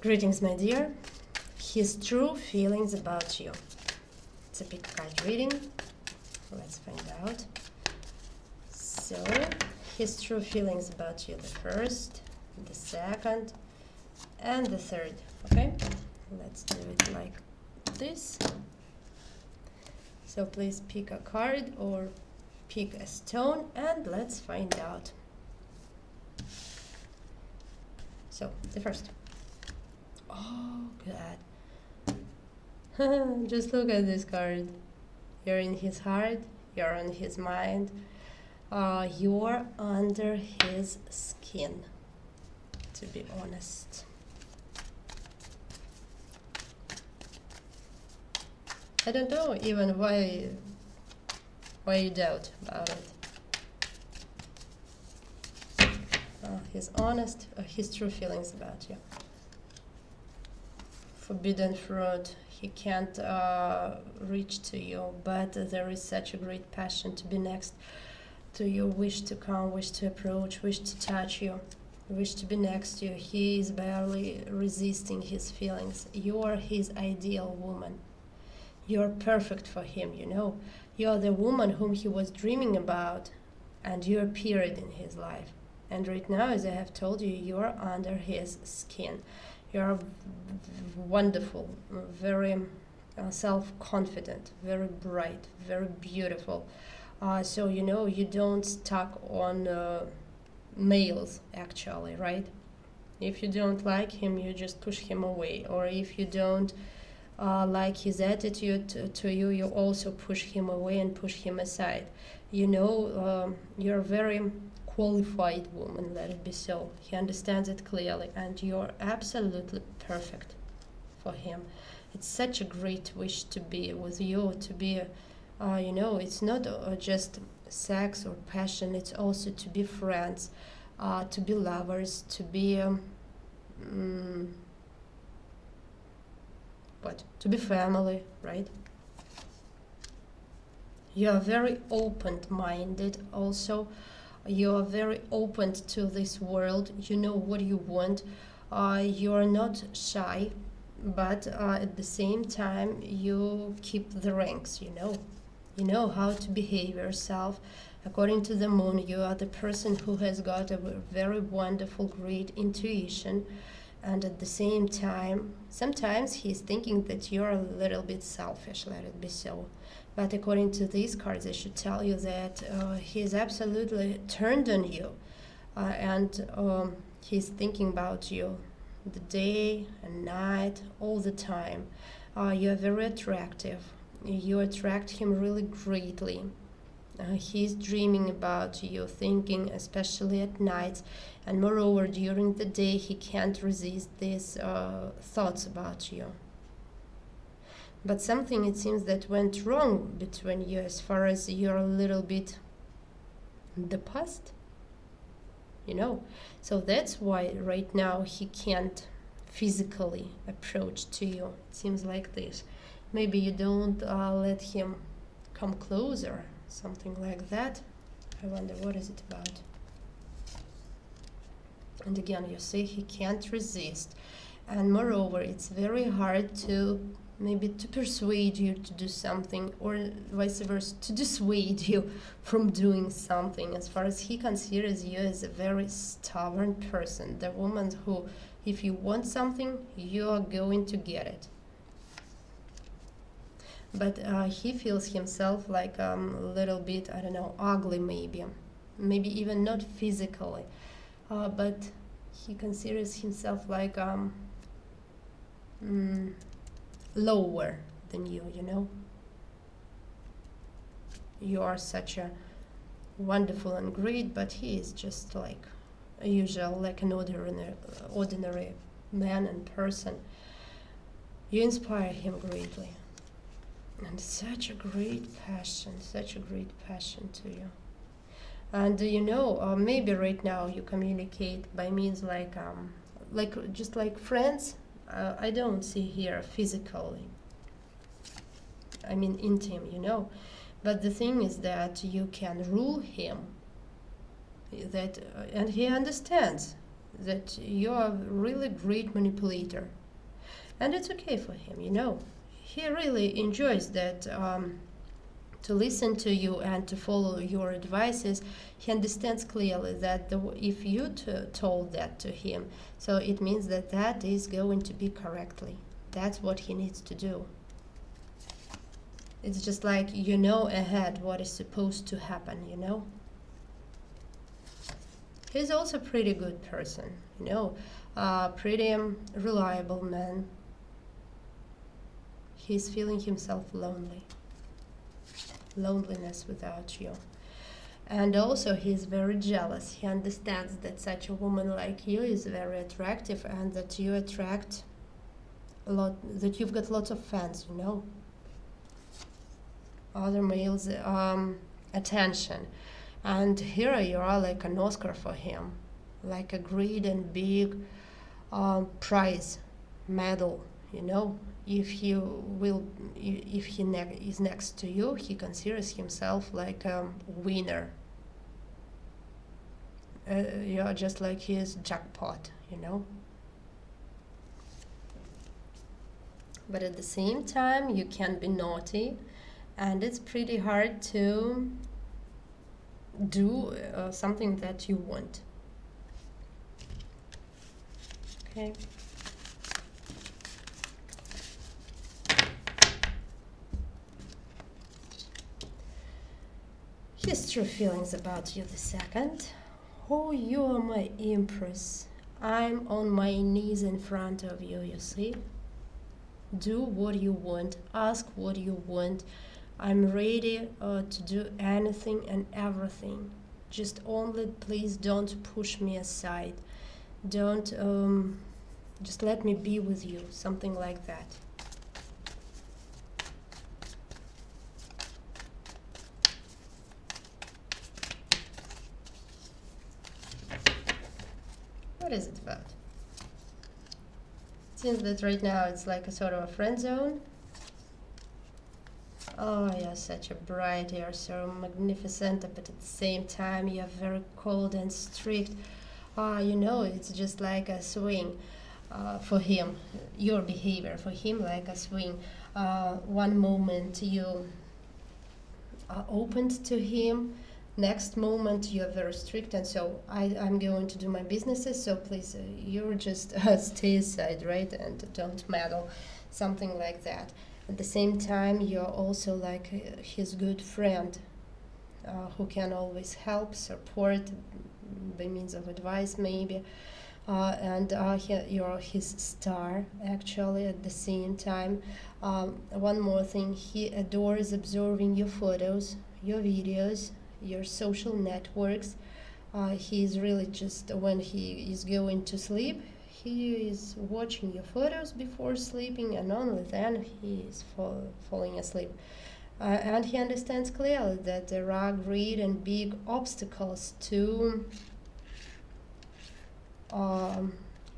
Greetings, my dear. His true feelings about you. It's a big card reading. Let's find out. So, his true feelings about you, the first, the second, and the third. Okay? Let's do it like this. So please pick a card or pick a stone and let's find out. So, the first. Oh, God. Just look at this card. You're in his heart, you're on his mind, you're under his skin, to be honest. I don't know even why you doubt about it. He's honest, his true feelings about you. Forbidden fruit, he can't reach to you, but there is such a great passion to be next to you, wish to come, wish to approach, wish to touch you, wish to be next to you. He is barely resisting his feelings. You are his ideal woman. You're perfect for him, you know. You're the woman whom he was dreaming about, and you appeared in his life. And right now, as I have told you, you're under his skin. You're wonderful, very self-confident, very bright, very beautiful. So, you know, you don't stuck on males, actually, right? If you don't like him, you just push him away. Or if you don't like his attitude to you, you also push him away and push him aside. You know, you're very qualified woman, let it be so. He understands it clearly, and you're absolutely perfect for him. It's such a great wish to be with you, to be, you know, it's not just sex or passion, it's also to be friends, to be lovers, to be, to be family, right? You are very open-minded also. You are very open to this world. You know what you want. You are not shy, but at the same time you keep the ranks, you know. You know how to behave yourself. According to the moon, you are the person who has got a very wonderful, great intuition. And at the same time, sometimes he's thinking that you're a little bit selfish, let it be so. But according to these cards, I should tell you that he's absolutely turned on you. And he's thinking about you the day and night, all the time. You're very attractive. You attract him really greatly. He's dreaming about you, thinking, especially at night. And moreover, during the day, he can't resist these thoughts about you. But something, it seems, that went wrong between you as far as you're a little bit in the past, you know. So that's why right now he can't physically approach to you. It seems like this. Maybe you don't let him come closer, something like that. I wonder what is it about. And again, you see, he can't resist. And moreover, it's very hard to maybe to persuade you to do something, or vice versa, to dissuade you from doing something. As far as he considers you as a very stubborn person, the woman who, if you want something, you are going to get it. But he feels himself like a little bit, I don't know, ugly maybe even not physically, but he considers himself like lower than you, you know. You are such a wonderful and great, but he is just like a usual, like an ordinary man and person. You inspire him greatly. And such a great passion to you. And you know, maybe right now you communicate by means like just like friends. I don't see here physically. I mean intimate, you know. But the thing is that you can rule him. And he understands that you're a really great manipulator. And it's okay for him, you know. He really enjoys that, to listen to you and to follow your advices. He understands clearly that if you told that to him, so it means that that is going to be correctly. That's what he needs to do. It's just like you know ahead what is supposed to happen, you know. He's also a pretty good person, you know, pretty reliable man. He's feeling himself lonely, loneliness without you. And also, he's very jealous. He understands that such a woman like you is very attractive and that you attract a lot, that you've got lots of fans, you know, other males' attention. And here you are like an Oscar for him, like a great and big prize, medal, you know. If he will, if he is next to you, he considers himself like a winner. You're just like his jackpot, you know. But at the same time, you can be naughty, and it's pretty hard to do something that you want. Okay. His true feelings about you the second. Oh, you are my empress. I'm on my knees in front of you, you see? Do what you want, ask what you want. I'm ready to do anything and everything. Just only please don't push me aside. Don't, just let me be with you, something like that. What is it about? It seems that right now it's like a sort of a friend zone. Oh, you're such a bride, you're so magnificent, but at the same time you're very cold and strict. You know, it's just like a swing for him, your behavior for him like a swing. One moment you are opened to him, next moment you're very strict, and so I'm going to do my businesses, so please, you just stay aside, right, and don't meddle, something like that. At the same time, you're also like his good friend, who can always help, support by means of advice, maybe. And you're his star, actually, at the same time. One more thing, he adores observing your photos, your videos, your social networks. He's really just, when he is going to sleep, he is watching your photos before sleeping, and only then he is falling asleep. And he understands clearly that there are great and big obstacles to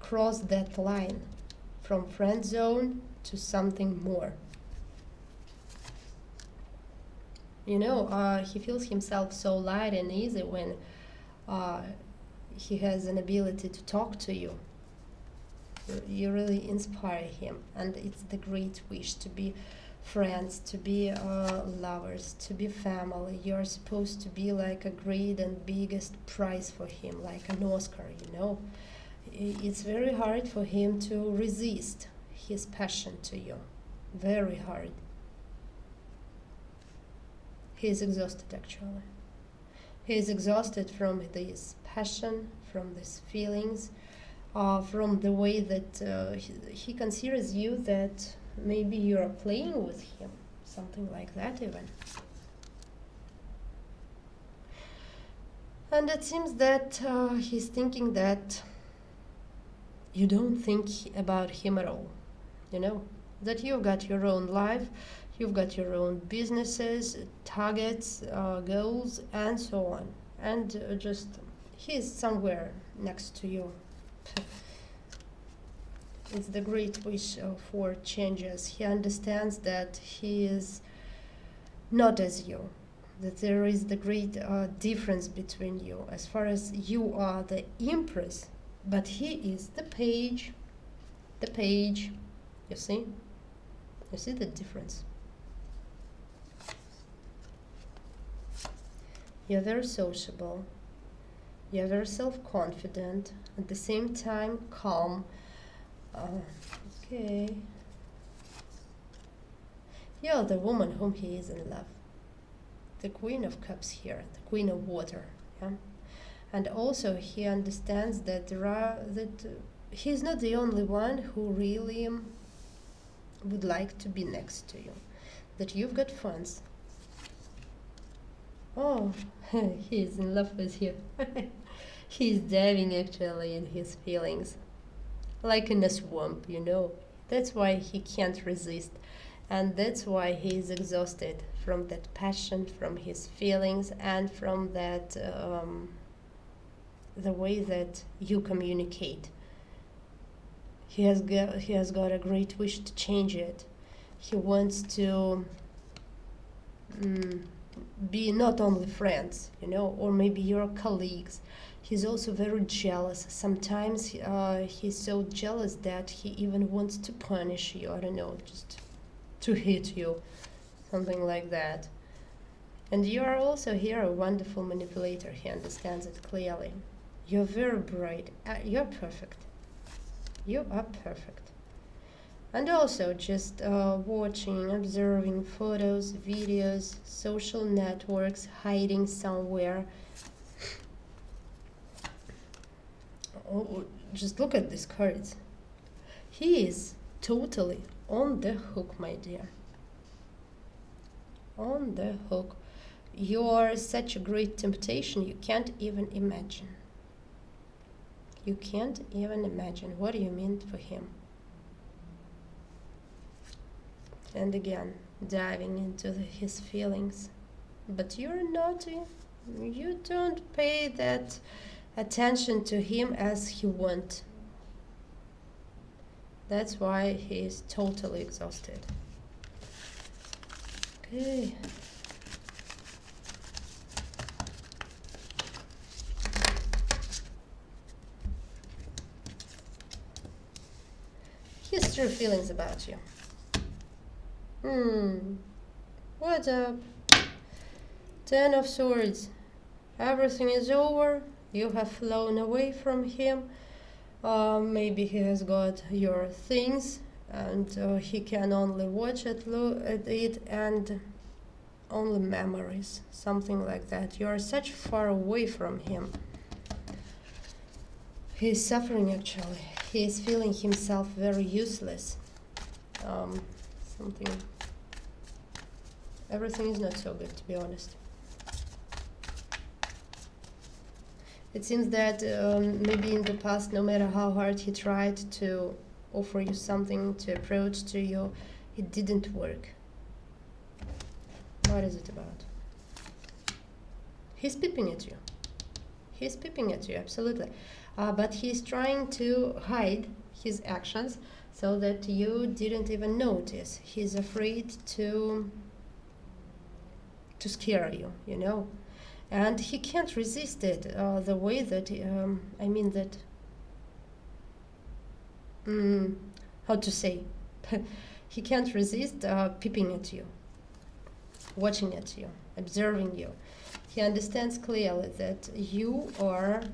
cross that line from friend zone to something more. You know, he feels himself so light and easy when he has an ability to talk to you. You really inspire him, and it's the great wish to be friends, to be lovers, to be family. You're supposed to be like a great and biggest prize for him, like an Oscar, you know. It's very hard for him to resist his passion to you. Very hard. He is exhausted, actually. He is exhausted from this passion, from these feelings, from the way that he considers you, that maybe you're playing with him, something like that even. And it seems that he's thinking that you don't think about him at all, you know, that you've got your own life, you've got your own businesses, targets, goals, and so on. And just he's somewhere next to you. It's the great wish for changes. He understands that he is not as you, that there is the great difference between you. As far as you are the empress, but he is the page. The page. You see? You see the difference? You're very sociable. You're very self-confident. At the same time, calm. Okay. You're the woman whom he is in love. The Queen of Cups here, the Queen of Water. Yeah? And also he understands that he's not the only one who really would like to be next to you. That you've got fans. Oh, he's in love with you. He's diving actually in his feelings. Like in a swamp, you know. That's why he can't resist. And that's why he is exhausted from that passion, from his feelings, and from that the way that you communicate. He has got a great wish to change it. He wants to be not only friends, you know, or maybe your colleagues. He's also very jealous. Sometimes he's so jealous that he even wants to punish you. I don't know, just to hit you, something like that. And you are also here a wonderful manipulator. He understands it clearly. You're very bright. You're perfect. You are perfect. And also just watching, observing photos, videos, social networks, hiding somewhere. Oh, just look at these cards. He is totally on the hook, my dear. On the hook. You're such a great temptation you can't even imagine. You can't even imagine what you mean for him. And again, diving into his feelings. But you're naughty. You don't pay that attention to him as he wants. That's why he is totally exhausted. Okay. His true feelings about you. What's up? 10 of Swords. Everything is over. You have flown away from him. Maybe he has got your things and he can only watch it, look at it, and only memories, something like that. You are such far away from him. He is suffering actually. He is feeling himself very useless. Everything is not so good, to be honest. It seems that maybe in the past, no matter how hard he tried to offer you something, to approach to you, it didn't work. What is it about? He's peeping at you. He's peeping at you, absolutely. But he's trying to hide his actions so that you didn't even notice. He's afraid to scare you, you know. And he can't resist it the way that, how to say? He can't resist peeping at you, watching at you, observing you. He understands clearly that you are,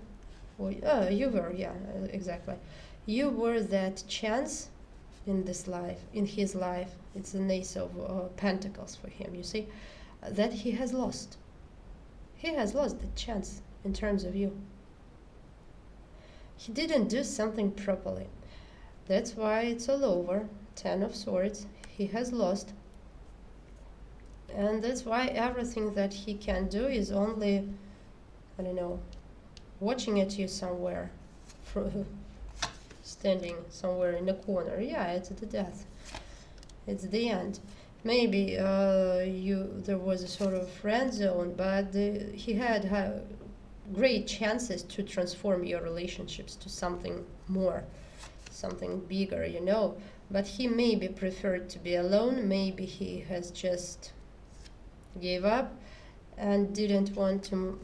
exactly. You were that chance in this life, in his life. It's an Ace of Pentacles for him, you see, that he has lost. He has lost the chance in terms of you. He didn't do something properly. That's why it's all over. 10 of Swords. He has lost. And that's why everything that he can do is only, I don't know, watching at you somewhere, standing somewhere in the corner. Yeah, it's the death. It's the end. Maybe there was a sort of friend zone, but he had great chances to transform your relationships to something more, something bigger, you know. But he maybe preferred to be alone. Maybe he has just gave up and didn't want to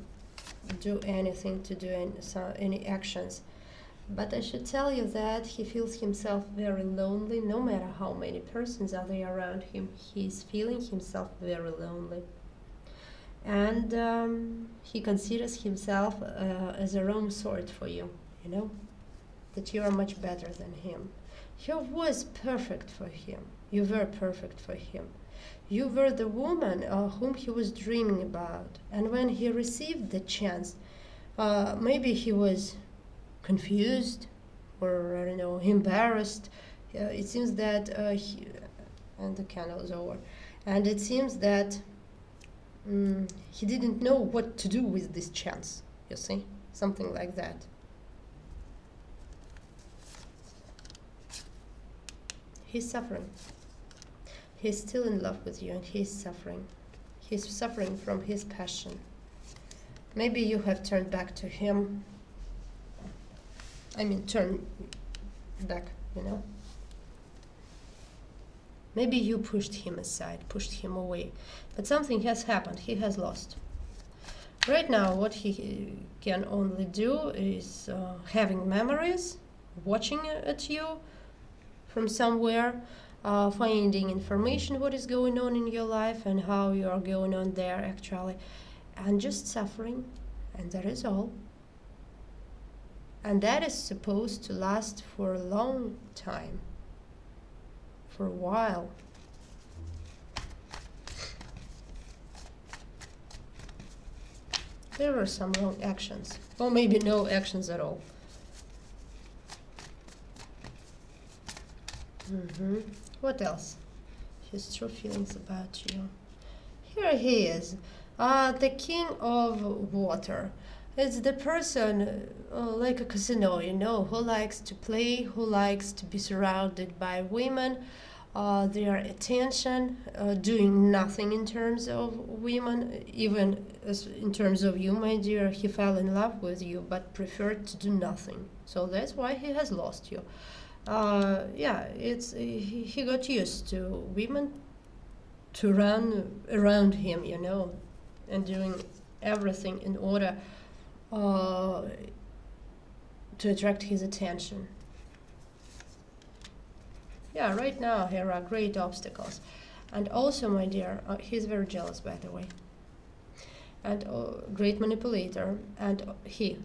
do anything, to do any actions. But I should tell you that he feels himself very lonely. No matter how many persons are there around him, he's feeling himself very lonely. And he considers himself as a wrong sort for you, you know, that you are much better than him. You was perfect for him. You were perfect for him. You were the woman whom he was dreaming about. And when he received the chance, maybe he was confused or, I don't know, embarrassed. It seems that and the candle is over. And it seems that he didn't know what to do with this chance, you see? Something like that. He's suffering. He's still in love with you and he's suffering. He's suffering from his passion. Maybe you have turned back to him. I mean, turn back, you know. Maybe you pushed him aside, pushed him away. But something has happened. He has lost. Right now, what he can only do is having memories, watching at you from somewhere, finding information what is going on in your life and how you are going on there actually, and just suffering, and that is all. And that is supposed to last for a long time, for a while. There were some wrong actions, or maybe no actions at all. What else? His true feelings about you. Here he is, the king of water. It's the person, like a casino, you know, who likes to play, who likes to be surrounded by women, their attention, doing nothing in terms of women, even as in terms of you, my dear. He fell in love with you, but preferred to do nothing. So that's why he has lost you. Yeah, he got used to women to run around him, you know, and doing everything in order to attract his attention. Yeah, right now here are great obstacles. And also, my dear, he's very jealous, by the way. And great manipulator. And he.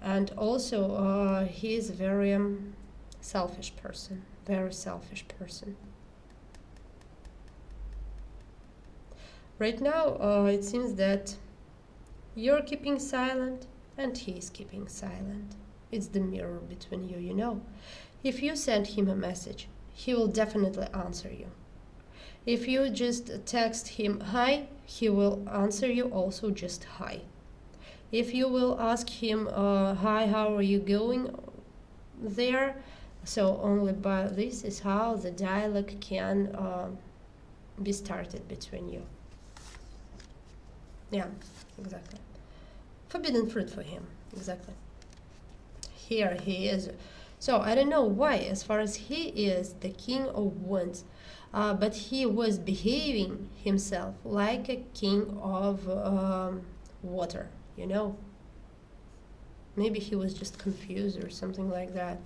And also, he is a very selfish person. Very selfish person. Right now, it seems that you're keeping silent and he's keeping silent. It's the mirror between you, you know. If you send him a message, he will definitely answer you. If you just text him hi, he will answer you also just hi. If you will ask him hi, how are you going there? So only by this is how the dialogue can be started between you. Yeah, exactly. Forbidden fruit for him, exactly. Here he is. So I don't know why, as far as he is the king of wands, but he was behaving himself like a king of water, you know. Maybe he was just confused or something like that.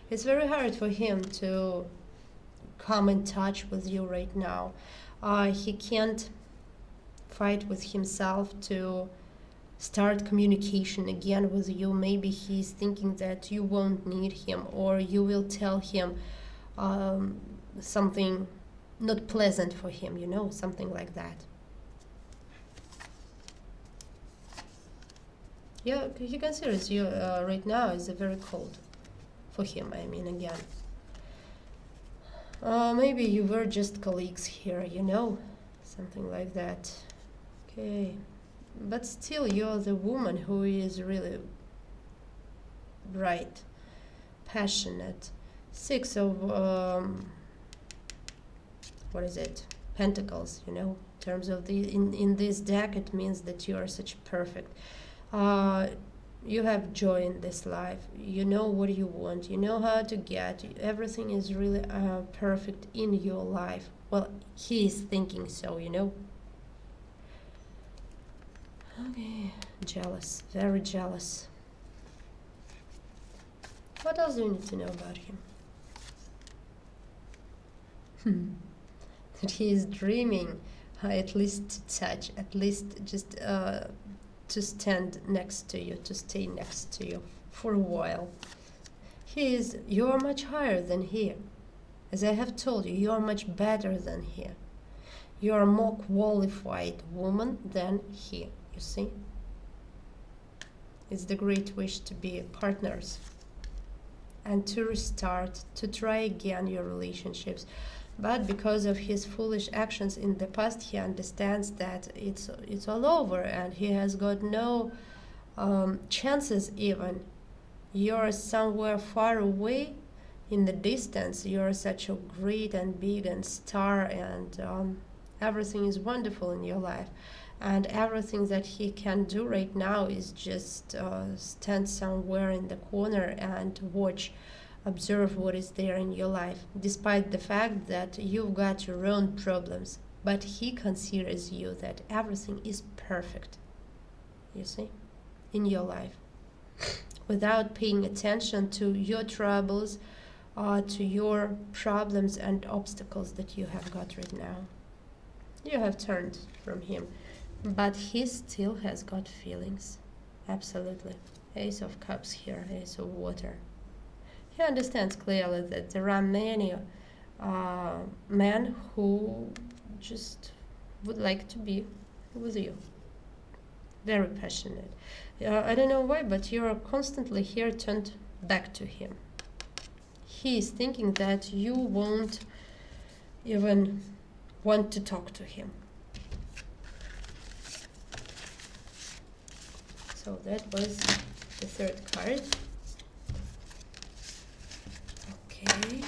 It's very hard for him to come in touch with you right now. He can't fight with himself to start communication again with you. Maybe he's thinking that you won't need him, or you will tell him something not pleasant for him, you know, something like that. Yeah, he considers you right now as a very cold for him, I mean, again. Maybe you were just colleagues here, you know, something like that. Okay. But still, you're the woman who is really bright, passionate. Six of, what is it? Pentacles, you know. In terms of in this deck, it means that you are such perfect. You have joy in this life. You know what you want. You know how to get. Everything is really perfect in your life. Well, he is thinking so, you know. Okay, jealous, very jealous. What else do you need to know about him? That he is dreaming, at least to touch, at least just to stand next to you, to stay next to you for a while. You are much higher than he. As I have told you, you are much better than he. You are a more qualified woman than he, you see? It's the great wish to be partners and to restart, to try again your relationships. But because of his foolish actions in the past, he understands that it's all over and he has got no chances even. You're somewhere far away in the distance. You're such a great and big and star, and everything is wonderful in your life. And everything that he can do right now is just stand somewhere in the corner and watch, observe what is there in your life, despite the fact that you've got your own problems. But he considers you that everything is perfect, you see, in your life, without paying attention to your troubles, to your problems and obstacles that you have got right now. You have turned from him, but he still has got feelings. Absolutely. Ace of Cups here, Ace of Water. He understands clearly that there are many men who just would like to be with you. Very passionate. I don't know why, but you're constantly here turned back to him. He is thinking that you won't even want to talk to him. So that was the third card. Okay.